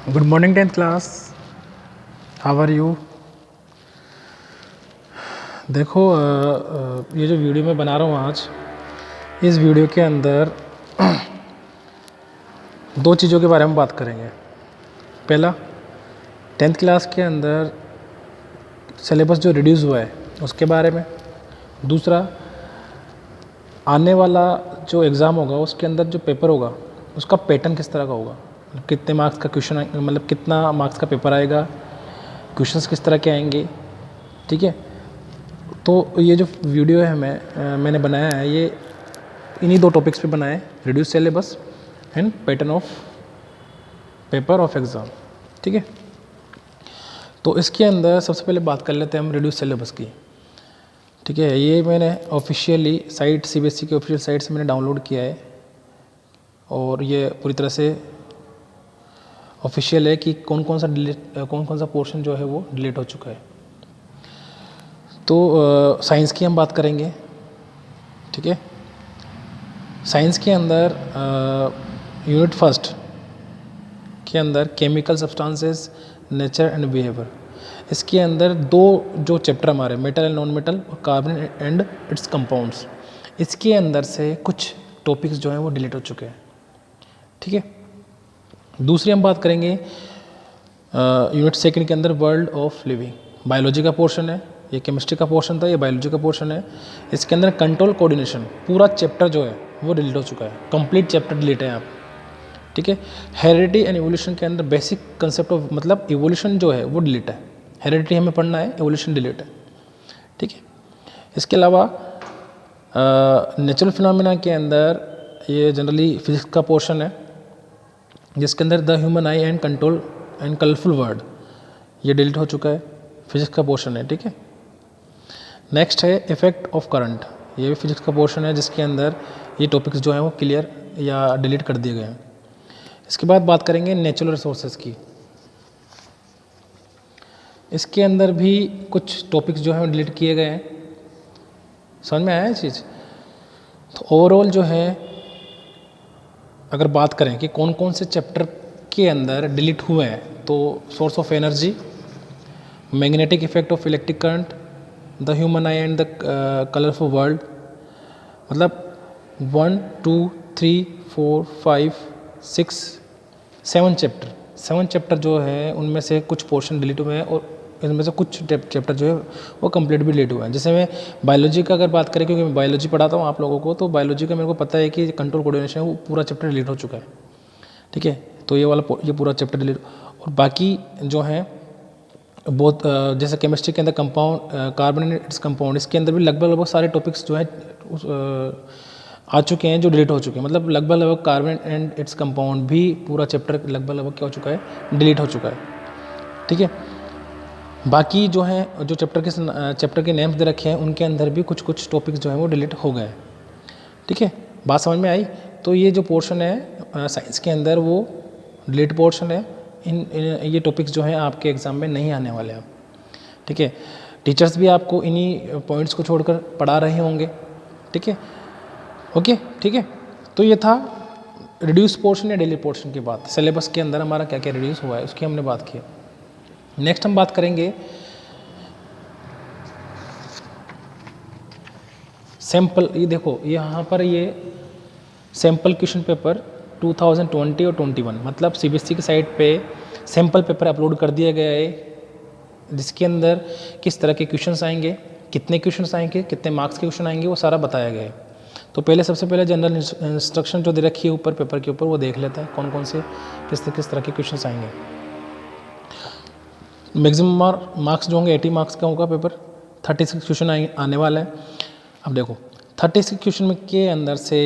Good morning 10th class. How are you? देखो ये जो वीडियो मैं बना रहा हूँ आज, इस वीडियो के अंदर दो चीज़ों के बारे में बात करेंगे। पहला, 10th क्लास के अंदर सिलेबस जो रिड्यूस हुआ है उसके बारे में। दूसरा, आने वाला जो एग्ज़ाम होगा उसके अंदर जो पेपर होगा उसका पैटर्न किस तरह का होगा, मतलब कितने मार्क्स का क्वेश्चन, मतलब कितना मार्क्स का पेपर आएगा, क्वेश्चंस किस तरह के आएंगे। ठीक है, तो ये जो वीडियो है मैंने बनाया है, ये इन्हीं दो टॉपिक्स पे बनाया है, reduce syllabus and pattern of paper of exam. ठीक है, तो इसके अंदर सबसे पहले बात कर लेते हैं हम रिड्यूस सिलेबस की। ठीक है, ये मैंने ऑफिशियली साइट सीबीएसई की ऑफिशियल साइट से मैंने डाउनलोड किया है और ये पूरी तरह से ऑफिशियल है कि कौन कौन सा पोर्शन जो है वो डिलीट हो चुका है। तो साइंस की हम बात करेंगे। ठीक है, साइंस के अंदर यूनिट फर्स्ट के अंदर chemical substances, nature and behaviour, इसके अंदर दो जो चैप्टर हमारे मेटल एंड नॉन मेटल और कार्बन एंड इट्स कंपाउंड्स, इसके अंदर से कुछ टॉपिक्स जो हैं वो डिलीट हो चुके हैं। ठीक है, दूसरी हम बात करेंगे यूनिट सेकंड के अंदर वर्ल्ड ऑफ लिविंग, बायोलॉजी का पोर्शन है, ये केमिस्ट्री का पोर्शन था, ये बायोलॉजी का पोर्शन है। इसके अंदर कंट्रोल कोऑर्डिनेशन पूरा चैप्टर जो है वो डिलीट हो चुका है, कंप्लीट चैप्टर डिलीट है यहाँ पे। ठीक है, हेरिडिटी एंड इवोल्यूशन के अंदर बेसिक कंसेप्ट ऑफ, मतलब इवोल्यूशन जो है वो डिलीट है, हेरिडिटी हमें पढ़ना है, इवोल्यूशन डिलीट है। ठीक है, इसके अलावा नेचुरल फिनोमिना के अंदर ये जनरली फिजिक्स का पोर्शन है, जिसके अंदर the human I and control and colourful word, ये डिलीट हो चुका है, फिजिक्स का पोर्शन है। ठीक है, नेक्स्ट है इफेक्ट ऑफ करंट, ये भी फिजिक्स का पोर्शन है, जिसके अंदर ये टॉपिक्स जो हैं वो क्लियर या डिलीट कर दिए गए हैं। इसके बाद बात करेंगे नेचुरल रिसोर्सेज की, इसके अंदर भी कुछ टॉपिक्स जो हैं वो डिलीट किए गए हैं। समझ में आया ये चीज़? तो ओवरऑल जो है अगर बात करें कि कौन कौन से चैप्टर के अंदर डिलीट हुए हैं, तो source of energy, magnetic effect of electric current, the human I and the colourful world, मतलब 1 2 3 4 5 6 7 चैप्टर जो है उनमें से कुछ पोर्शन डिलीट हुए हैं और इनमें से कुछ चैप्टर जो है वो कंप्लीट भी डिलीट हुए हैं। जैसे मैं बायोलॉजी का अगर बात करें, क्योंकि मैं बायोलॉजी पढ़ाता हूँ आप लोगों को, तो बायोलॉजी का मेरे को पता है कि कंट्रोल कोऑर्डिनेशन है वो पूरा चैप्टर डिलीट हो चुका है। ठीक है, तो ये पूरा चैप्टर डिलीट, और बाकी जो हैं बहुत जैसे केमिस्ट्री के अंदर compound, carbon and its compound, इसके अंदर भी लगभग सारे टॉपिक्स जो हैं आ चुके हैं जो डिलीट हो चुके हैं, मतलब लगभग कार्बन एंड इट्स कंपाउंड भी पूरा चैप्टर लगभग क्या हो चुका है, डिलीट हो चुका है। ठीक है, बाकी जो हैं जो चैप्टर के नेम्स दे रखे हैं उनके अंदर भी कुछ टॉपिक्स जो हैं वो डिलीट हो गए। ठीक है, बात समझ में आई? तो ये जो पोर्शन है साइंस के अंदर वो डिलीट पोर्शन है। ये टॉपिक्स जो हैं आपके एग्ज़ाम में नहीं आने वाले हैं। ठीक है, टीचर्स भी आपको इन्हीं पॉइंट्स को छोड़कर पढ़ा रहे होंगे। ठीक है, ओके, ठीक है। तो ये था रिड्यूस पोर्शन या डिलीट पोर्शन की बात, सिलेबस के अंदर हमारा क्या क्या रिड्यूस हुआ है उसकी हमने बात की। नेक्स्ट हम बात करेंगे सैम्पल। ये देखो यहाँ पर ये सैम्पल क्वेश्चन पेपर 2020 और 21, मतलब सीबीएसई की साइट पे सैम्पल पेपर अपलोड कर दिया गया है, जिसके अंदर किस तरह के क्वेश्चंस आएंगे, कितने क्वेश्चंस आएंगे, कितने मार्क्स के क्वेश्चन आएंगे, वो सारा बताया गया है। तो पहले सबसे पहले जनरल इंस्ट्रक्शन जो दे रखी है ऊपर पेपर के ऊपर, वो देख लेते हैं कौन कौन से किस तरह के क्वेश्चंस आएंगे। मैक्सिमम मार्क्स जो होंगे 80 मार्क्स का होगा पेपर, 36 क्वेश्चन आने वाला है। अब देखो 36 क्वेश्चन के अंदर से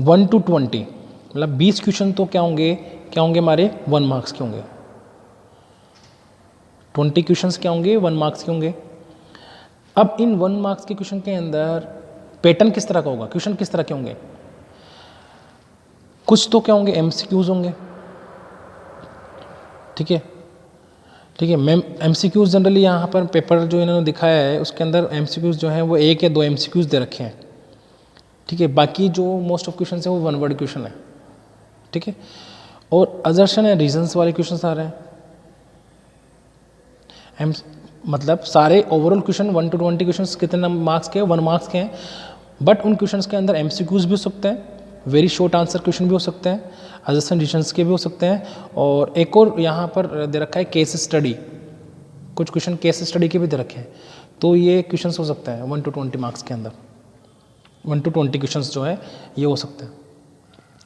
1 to 20, मतलब 20 क्वेश्चन तो क्या होंगे हमारे 1 मार्क्स के होंगे, 20 क्वेश्चंस क्या होंगे 1 मार्क्स के होंगे। अब इन 1 मार्क्स के क्वेश्चन के अंदर पैटर्न किस तरह का होगा, क्वेश्चन किस तरह के होंगे, कुछ तो क्या होंगे एमसीक्यूज होंगे। ठीक है, ठीक है, मैम एमसीक्यूज जनरली यहाँ पर पेपर जो इन्होंने दिखाया है उसके अंदर एमसीक्यूज जो हैं वो 1 या 2 एमसीक्यूज दे रखे हैं। ठीक है, बाकी जो मोस्ट ऑफ क्वेश्चन है वो 1 वर्ड क्वेश्चन है। ठीक है, और अजर्शन एंड रीजंस वाले क्वेश्चंस आ रहे हैं। मतलब सारे ओवरऑल क्वेश्चन 1 to 20 क्वेश्चंस कितने मार्क्स के, 1 मार्क्स के हैं, बट उन क्वेश्चंस के अंदर एमसीक्यूज भी हो सकते हैं, वेरी शॉर्ट आंसर क्वेश्चन भी हो सकते हैं, अजर्शन रीजंस के भी हो सकते हैं, और एक और यहाँ पर दे रखा है केस स्टडी, कुछ क्वेश्चन केस स्टडी के भी दे रखे हैं। तो ये क्वेश्चंस हो सकते हैं 1 to 20 मार्क्स के अंदर, 1 to 20 क्वेश्चंस जो है ये हो सकते हैं।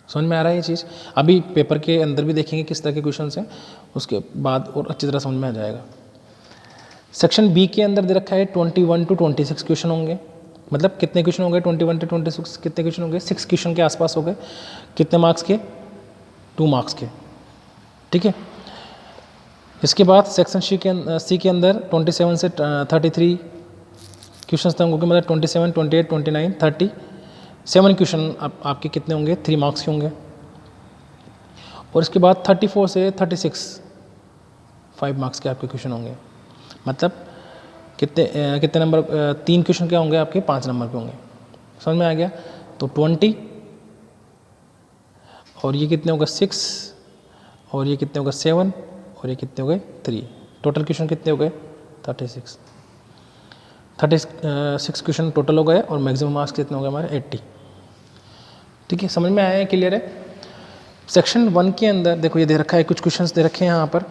समझ में आ रहा है ये चीज़? अभी पेपर के अंदर भी देखेंगे किस तरह के क्वेश्चंस हैं, उसके बाद और अच्छी तरह समझ में आ जाएगा। सेक्शन बी के अंदर दे रखा है 21 to 26 क्वेश्चन होंगे। मतलब कितने क्वेश्चन होंगे 21 to 26, कितने क्वेश्चन होंगे 6 क्वेश्चन के आसपास हो गए। कितने मार्क्स के? 2 मार्क्स के। ठीक है। इसके बाद सेक्शन सी के अंदर 27 से 33 क्वेश्चन होंगे, मतलब 27, 28, 29, 37 क्वेश्चन आपके कितने होंगे? 3 मार्क्स के होंगे। और इसके बाद 34 से 36 5 मार्क्स के आपके क्वेश्चन होंगे। मतलब कितने नंबर? 3 क्वेश्चन क्या होंगे आपके? 5 नंबर के होंगे। समझ में आ गया? तो 20 और ये कितने होगा? 6 और ये कितने होगा? 7 और ये कितने हो गए? 3। टोटल क्वेश्चन कितने हो गए? 36 क्वेश्चन टोटल हो गए और मैक्सिमम मार्क्स कितने हो गए हमारे? 80। ठीक है, समझ में आया है? क्लियर है? सेक्शन 1 के अंदर देखो ये दे रखा है, कुछ क्वेश्चंस दे रखे हैं यहाँ पर।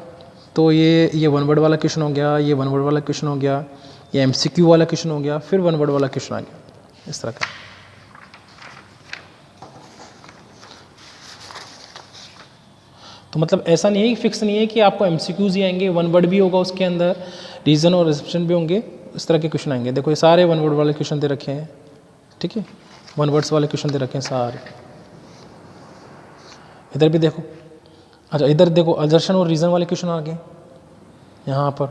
तो ये 1 वर्ड वाला क्वेश्चन हो गया, ये 1 वर्ड वाला क्वेश्चन हो गया, ये एमसीक्यू वाला क्वेश्चन हो गया, फिर 1 वर्ड वाला क्वेश्चन आ गया, इस तरह का। तो मतलब ऐसा नहीं है कि फिक्स नहीं है कि आपको एमसीक्यूज ही आएंगे, 1 वर्ड भी होगा उसके अंदर, रीजन और रिसेप्शन भी होंगे, इस तरह के क्वेश्चन आएंगे। देखो ये सारे 1 वर्ड वाले क्वेश्चन दे रखे हैं। ठीक है, 1 वर्ड्स वाले क्वेश्चन दे रखे हैं सारे। इधर भी देखो, अच्छा इधर देखो अदर्शन और रीज़न वाले क्वेश्चन आ गए यहाँ पर।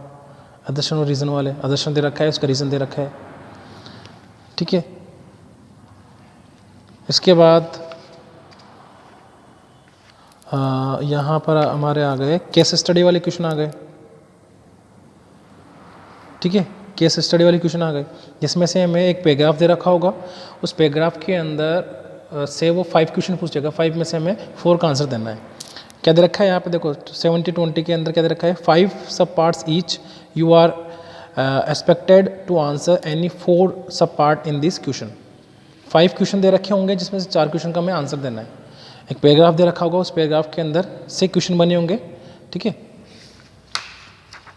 अदर्शन और रीज़न वाले, अदर्शन दे रखा है, उसका रीज़न दे रखा है। ठीक है, इसके बाद यहाँ पर हमारे आ गए केस स्टडी वाले क्वेश्चन आ गए। ठीक है, केस स्टडी वाले क्वेश्चन आ गए, जिसमें से हमें एक पैराग्राफ दे रखा होगा, उस पैराग्राफ के अंदर से वो 5 क्वेश्चन पूछेगा, 5 में से हमें 4 का आंसर देना है। क्या दे रखा है यहाँ पे? देखो 70-20 के अंदर क्या दे रखा है? 5 सब parts each, you are expected to answer any 4 sub part in this question. 5 question दे रखे होंगे, जिसमें से 4 क्वेश्चन का हमें आंसर देना है। एक पैराग्राफ दे रखा होगा, उस पैराग्राफ के अंदर से क्वेश्चन बने होंगे। ठीक है,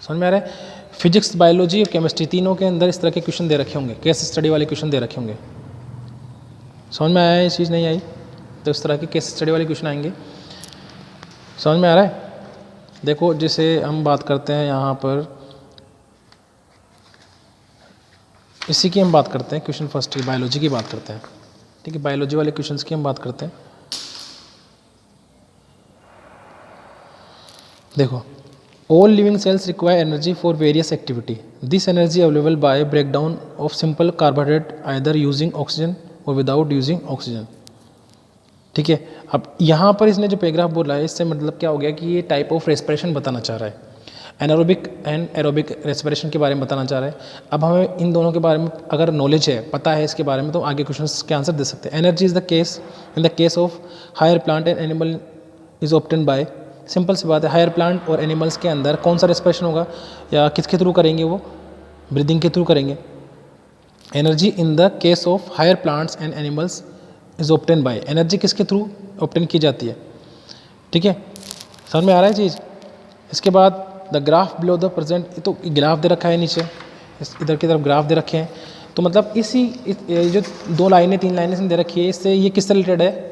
समझ में आ रहा है? फिजिक्स, बायोलॉजी और केमिस्ट्री तीनों के अंदर इस तरह के क्वेश्चन दे रखे होंगे, केस स्टडी वाले क्वेश्चन दे रखे होंगे। समझ में आया? ये चीज़ नहीं आई तो इस तरह के केस स्टडी वाले क्वेश्चन आएंगे। समझ में आ रहा है? देखो जैसे हम बात करते हैं यहाँ पर, इसी की हम बात करते हैं, क्वेश्चन फर्स्ट की बायोलॉजी की बात करते हैं। ठीक है, बायोलॉजी वाले क्वेश्चंस की हम बात करते हैं। देखो, all living cells require energy for various activity, this energy available by breakdown of simple carbohydrate either using oxygen और विदाउट यूजिंग ऑक्सीजन। ठीक है, अब यहाँ पर इसने जो पैराग्राफ बोला है, इससे मतलब क्या हो गया कि ये टाइप ऑफ रेस्पिरेशन बताना चाह रहा है, एनारोबिक एंड एरोबिक रेस्पिरेशन के बारे में बताना चाह रहा है। अब हमें इन दोनों के बारे में अगर नॉलेज है, पता है इसके बारे में, तो आगे क्वेश्चंस के आंसर दे सकते हैं। Energy is the case in the case of higher plant and animal is obtain by, simple सी बात है, हायर प्लांट और एनिमल्स के अंदर कौन सा रेस्पिरेशन होगा या किसके थ्रू करेंगे? वो ब्रीदिंग के थ्रू करेंगे। Energy in the case of higher plants and animals is obtain by, energy किसके थ्रू ऑब्टेन की जाती है? ठीक है, समझ में आ रहा है चीज़? इसके बाद the graph below the present, तो ग्राफ दे रखा है नीचे, इधर की तरफ ग्राफ दे रखे हैं। तो मतलब ये जो 2 लाइनें 3 लाइनें दे रखी है, इससे ये किससे रिलेटेड है?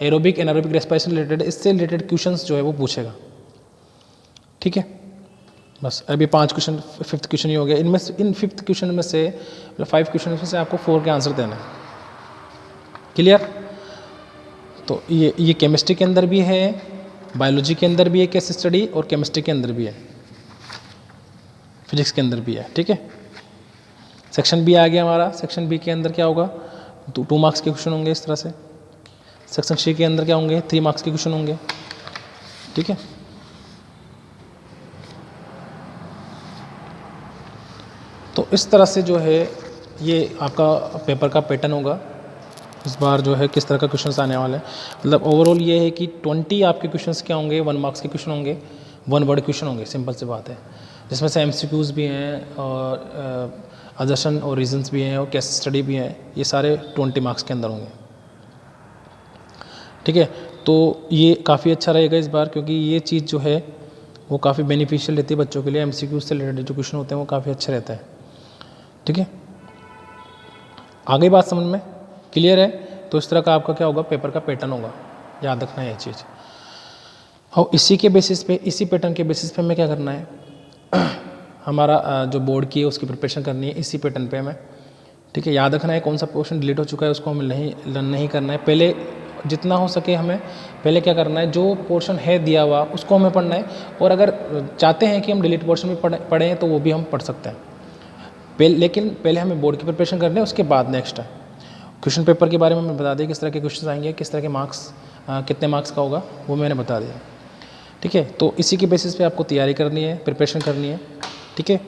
एरोबिक एनारोबिक रेस्पिरेशन रिलेटेड, इससे रिलेटेड क्वेश्चंस जो है वो पूछेगा। ठीक है, बस अभी 5 क्वेश्चन, 5th क्वेश्चन ही हो गया। इनमें से इन 5th क्वेश्चन में से 5 क्वेश्चन में से आपको 4 के आंसर देना है। क्लियर? तो ये केमिस्ट्री के अंदर भी है, बायोलॉजी के अंदर भी है केस स्टडी, और केमिस्ट्री के अंदर भी है, फिजिक्स के अंदर भी है। ठीक है, सेक्शन बी आ गया हमारा। सेक्शन बी के अंदर क्या होगा? 2 मार्क्स के क्वेश्चन होंगे इस तरह से। सेक्शन सी के अंदर क्या होंगे? 3 मार्क्स के क्वेश्चन होंगे। ठीक है, तो इस तरह से जो है ये आपका पेपर का पैटर्न होगा। इस बार जो है किस तरह का क्वेश्चंस आने वाले हैं। मतलब ओवरऑल ये है कि 20 आपके क्वेश्चंस क्या होंगे, 1 मार्क्स के क्वेश्चन होंगे, 1 वर्ड क्वेश्चन होंगे, सिंपल सी बात है, जिसमें से एमसीक्यूज़ भी हैं और अजर्शन और रीजंस भी हैं और केस स्टडी भी हैं, ये सारे 20 मार्क्स के अंदर होंगे। ठीक है, तो ये काफ़ी अच्छा रहेगा इस बार, क्योंकि ये चीज़ जो है वो काफ़ी बेनिफिशियल रहती है बच्चों के लिए। एमसीक्यूज़ से रिलेटेड जो क्वेश्चन होते हैं वो काफ़ी अच्छे रहते हैं। ठीक है, आ गई बात समझ में, क्लियर है? तो इस तरह का आपका क्या होगा, पेपर का पैटर्न होगा, याद रखना है ये चीज़। और इसी के बेसिस पे, इसी पैटर्न के बेसिस पे हमें क्या करना है हमारा जो बोर्ड की है उसकी प्रिपरेशन करनी है इसी पैटर्न पे हमें। ठीक है, याद रखना है कौन सा पोर्शन डिलीट हो चुका है उसको हमें नहीं करना है। पहले जितना हो सके हमें पहले क्या करना है, जो पोर्शन है दिया हुआ उसको हमें पढ़ना है, और अगर चाहते हैं कि हम डिलीट पोर्शन में पढ़ें तो वो भी हम पढ़ सकते हैं। लेकिन पहले हमें बोर्ड की प्रिपरेशन करनी है, उसके बाद नेक्स्ट है क्वेश्चन पेपर के बारे में मैं बता दिया, किस तरह के क्वेश्चन आएंगे, किस तरह के मार्क्स कितने मार्क्स का होगा वो मैंने बता दिया। ठीक है, तो इसी के बेसिस पे आपको तैयारी करनी है, प्रिपरेशन करनी है। ठीक है,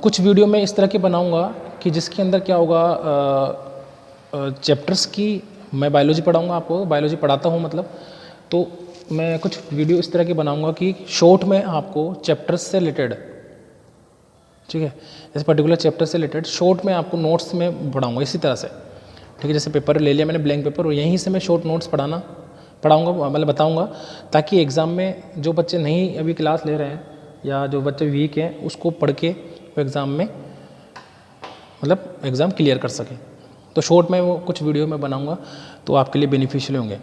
कुछ वीडियो में इस तरह के बनाऊंगा कि जिसके अंदर क्या होगा, चैप्टर्स की मैं बायोलॉजी पढ़ाऊंगा, आपको बायोलॉजी पढ़ाता हूँ मतलब, तो मैं कुछ वीडियो इस तरह के बनाऊंगा कि शॉर्ट में आपको चैप्टर्स से रिलेटेड, ठीक है, इस पर्टिकुलर चैप्टर से रिलेटेड शॉर्ट में आपको नोट्स में पढ़ाऊंगा इसी तरह से। ठीक है, जैसे पेपर ले लिया मैंने ब्लैंक पेपर, और यहीं से मैं शॉर्ट नोट्स पढ़ाऊंगा मतलब बताऊंगा, ताकि एग्ज़ाम में जो बच्चे नहीं अभी क्लास ले रहे हैं या जो बच्चे वीक हैं उसको पढ़ के वो एग्ज़ाम में मतलब एग्ज़ाम क्लियर कर सकें। तो शॉर्ट में वो कुछ वीडियो में बनाऊंगा तो आपके लिए बेनिफिशियल होंगे।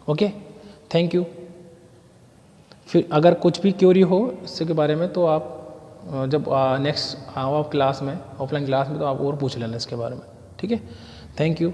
Okay, thank you. फिर अगर कुछ भी क्वेरी हो इसके बारे में तो आप जब नेक्स्ट आओ आप क्लास में, ऑफलाइन क्लास में, तो आप और पूछ लेना इसके बारे में। ठीक है, थैंक यू।